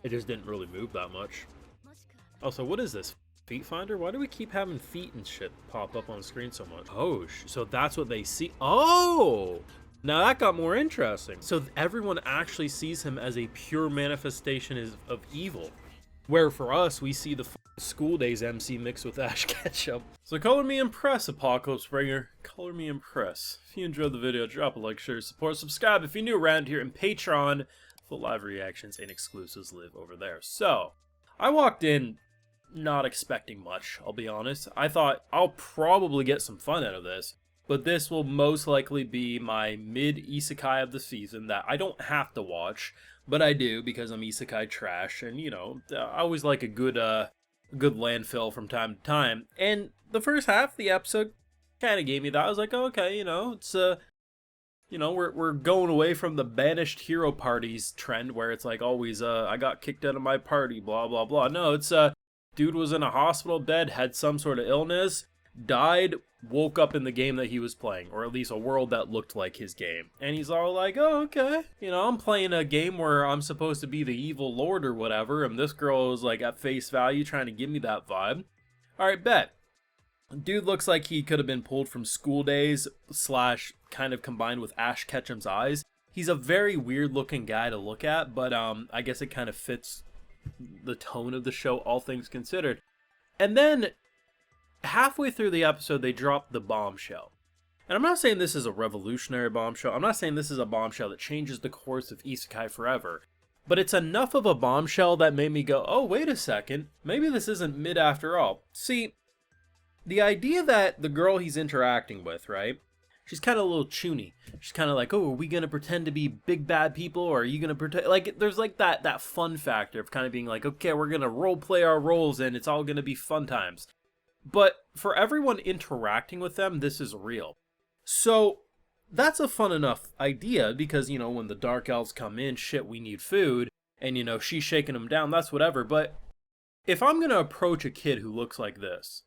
It just didn't really move that much. Also, what is this? Feet finder? Why do we keep having feet and shit pop up on the screen so much? Oh, so that's what they see. Oh! Now that got more interesting. So everyone actually sees him as a pure manifestation of evil. Where for us, we see the School Days MC mixed with Ash Ketchum. So color me impressed, Apocalypse Bringer. Color me impressed. If you enjoyed the video, drop a like, share, support, subscribe if you're new around here, and Patreon. Full live reactions and exclusives live over there. So, I walked in not expecting much, I'll be honest. I thought I'll probably get some fun out of this, but this will most likely be my mid-isekai of the season that I don't have to watch, but I do because I'm isekai trash, and you know, I always like a good landfill from time to time. And the first half of the episode kind of gave me that. I was like, oh, okay, you know, it's you know, we're going away from the banished hero parties trend where it's like always I got kicked out of my party, blah blah blah. No, it's dude was in a hospital bed, had some sort of illness, died, woke up in the game that he was playing, or at least a world that looked like his game. And he's all like, oh, okay, you know, I'm playing a game where I'm supposed to be the evil lord or whatever, and this girl is like at face value trying to give me that vibe. Alright, bet. Dude looks like he could have been pulled from School Days / kind of combined with Ash Ketchum's eyes. He's a very weird looking guy to look at, but I guess it kind of fits the tone of the show, all things considered. And then halfway through the episode, they dropped the bombshell. And I'm not saying this is a revolutionary bombshell. I'm not saying this is a bombshell that changes the course of isekai forever. But it's enough of a bombshell that made me go, oh, wait a second. Maybe this isn't mid after all. See, the idea that the girl he's interacting with, right? She's kind of a little chuny. She's kind of like, oh, are we going to pretend to be big bad people? Or are you going to pretend... Like, there's like that fun factor of kind of being like, okay, we're going to role play our roles and it's all going to be fun times. But for everyone interacting with them, this is real. So that's a fun enough idea because, you know, when the Dark Elves come in, shit, we need food. And, you know, she's shaking them down, that's whatever. But if I'm going to approach a kid who looks like this,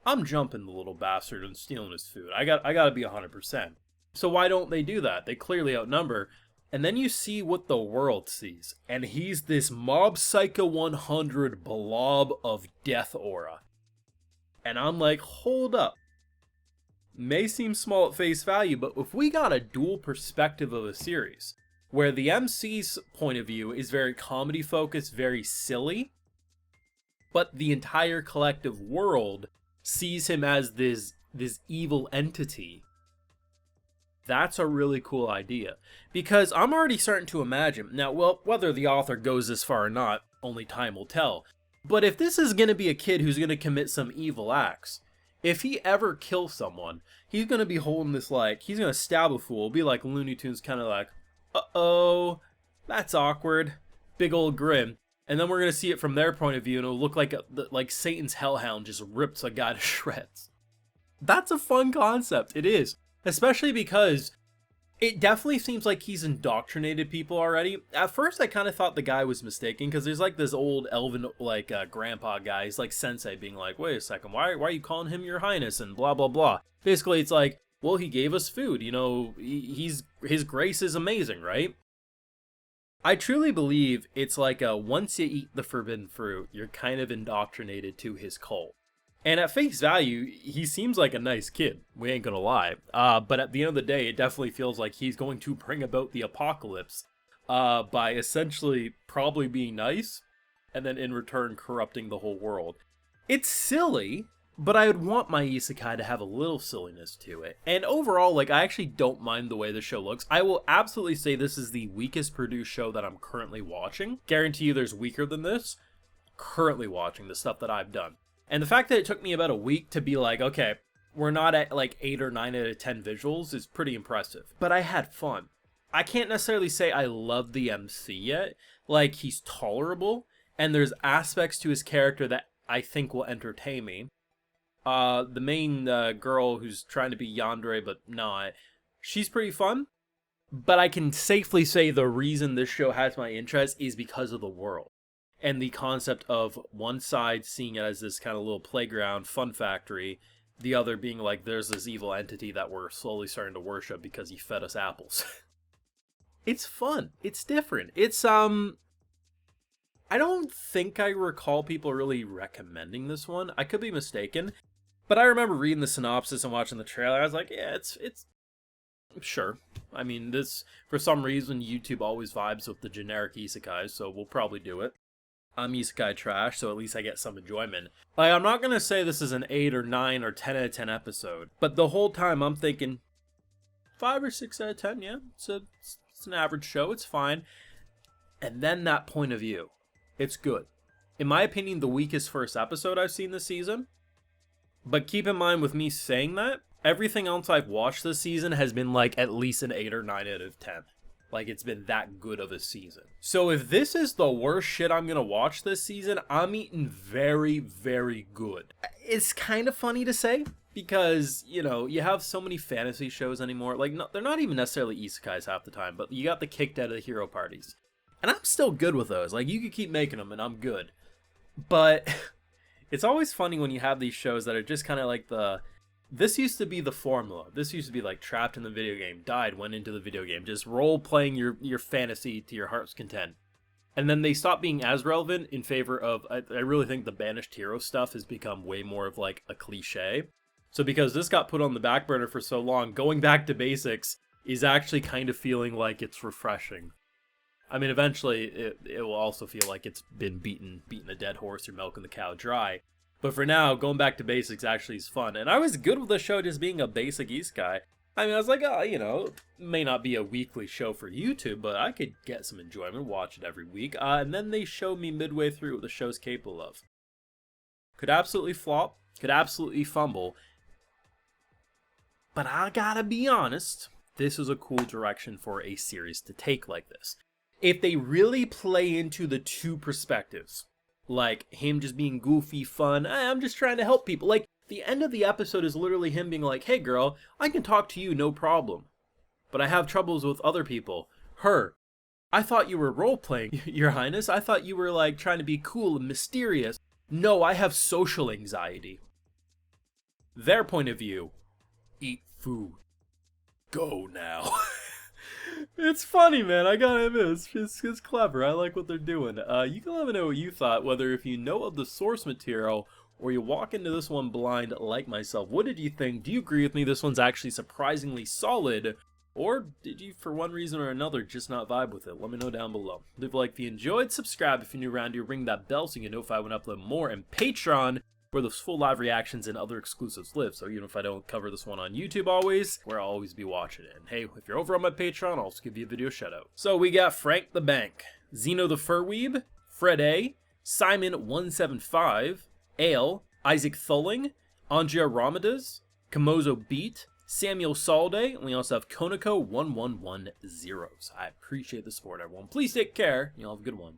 I'm jumping the little bastard and stealing his food. I gotta be 100%. So why don't they do that? They clearly outnumber. And then you see what the world sees. And he's this Mob Psycho 100 blob of death aura. And I'm like, hold up. May seem small at face value, but if we got a dual perspective of a series, where the MC's point of view is very comedy focused, very silly, but the entire collective world sees him as this evil entity, that's a really cool idea. Because I'm already starting to imagine, now, well, whether the author goes this far or not, only time will tell. But if this is going to be a kid who's going to commit some evil acts, if he ever kills someone, he's going to be holding this like, he's going to stab a fool, be like Looney Tunes, kind of like, uh-oh, that's awkward, big old grin. And then we're going to see it from their point of view, and it'll look like Satan's hellhound just rips a guy to shreds. That's a fun concept. It is. Especially because it definitely seems like he's indoctrinated people already. At first, I kind of thought the guy was mistaken, because there's like this old elven, like, grandpa guy. He's like sensei being like, wait a second, why are you calling him your highness, and blah, blah, blah. Basically, it's like, well, he gave us food. You know, his grace is amazing, right? I truly believe it's like once you eat the forbidden fruit, you're kind of indoctrinated to his cult. And at face value, he seems like a nice kid, we ain't gonna lie. But at the end of the day, it definitely feels like he's going to bring about the apocalypse by essentially probably being nice, and then in return corrupting the whole world. It's silly, but I would want my isekai to have a little silliness to it. And overall, like, I actually don't mind the way the show looks. I will absolutely say this is the weakest produced show that I'm currently watching. Guarantee you there's weaker than this. Currently watching the stuff that I've done. And the fact that it took me about a week to be like, okay, we're not at like 8 or 9 out of 10 visuals is pretty impressive. But I had fun. I can't necessarily say I love the MC yet. Like, he's tolerable, and there's aspects to his character that I think will entertain me. The main girl who's trying to be yandere but not, she's pretty fun. But I can safely say the reason this show has my interest is because of the world. And the concept of one side seeing it as this kind of little playground, fun factory, the other being like, there's this evil entity that we're slowly starting to worship because he fed us apples. It's fun. It's different. It's, I don't think I recall people really recommending this one. I could be mistaken, but I remember reading the synopsis and watching the trailer. I was like, yeah, it's sure. I mean, this, for some reason, YouTube always vibes with the generic isekais, so we'll probably do it. I'm isekai trash, so at least I get some enjoyment. Like, I'm not gonna say this is an 8 or 9 or 10 out of 10 episode, but the whole time I'm thinking 5 or 6 out of 10, yeah, it's an average show, it's fine. And then that point of view, it's good. In my opinion, the weakest first episode I've seen this season. But keep in mind, with me saying that, everything else I've watched this season has been like at least an 8 or 9 out of 10. Like, it's been that good of a season. So if this is the worst shit I'm gonna watch this season, I'm eating very, very good. It's kind of funny to say, because, you know, you have so many fantasy shows anymore. Like, no, they're not even necessarily isekais half the time, but you got the kicked out of the hero parties. And I'm still good with those. Like, you could keep making them and I'm good. But it's always funny when you have these shows that are just kind of like this used to be the formula. This used to be like trapped in the video game, died, went into the video game, just role-playing your fantasy to your heart's content. And then they stopped being as relevant in favor of, I really think the banished hero stuff has become way more of like a cliche. So because this got put on the back burner for so long, going back to basics is actually kind of feeling like it's refreshing. I mean, eventually, it will also feel like it's been beating a dead horse or milking the cow dry. But for now, going back to basics actually is fun. And I was good with the show just being a basic isekai. I mean, I was like, oh, you know, may not be a weekly show for YouTube, but I could get some enjoyment, watch it every week. And then they showed me midway through what the show's capable of. Could absolutely flop, could absolutely fumble. But I gotta be honest, this is a cool direction for a series to take like this. If they really play into the two perspectives, like him just being goofy, fun, I'm just trying to help people. Like, the end of the episode is literally him being like, hey girl, I can talk to you, no problem. But I have troubles with other people. Her, I thought you were role-playing, Your Highness. I thought you were like trying to be cool and mysterious. No, I have social anxiety. Their point of view, eat food. Go now. It's funny, man. I gotta admit, it's clever. I like what they're doing. You can let me know what you thought, whether if you know of the source material or you walk into this one blind like myself. What did you think? Do you agree with me? This one's actually surprisingly solid, or did you, for one reason or another, just not vibe with it? Let me know down below. Leave a like if you enjoyed, subscribe if you're new around here, ring that bell so you get notified when I upload more, and Patreon, where those full live reactions and other exclusives live. So even if I don't cover this one on YouTube always, where I'll always be watching it. And hey, if you're over on my Patreon, I'll also give you a video shout out. So we got Frank the Bank, Zeno the Furweeb, Fred A, Simon175, Ale, Isaac Thulling, Andrea Ramadas, Kamozo Beat, Samuel Salde, and we also have Konako1110. So I appreciate the support, everyone. Please take care. You'll have a good one.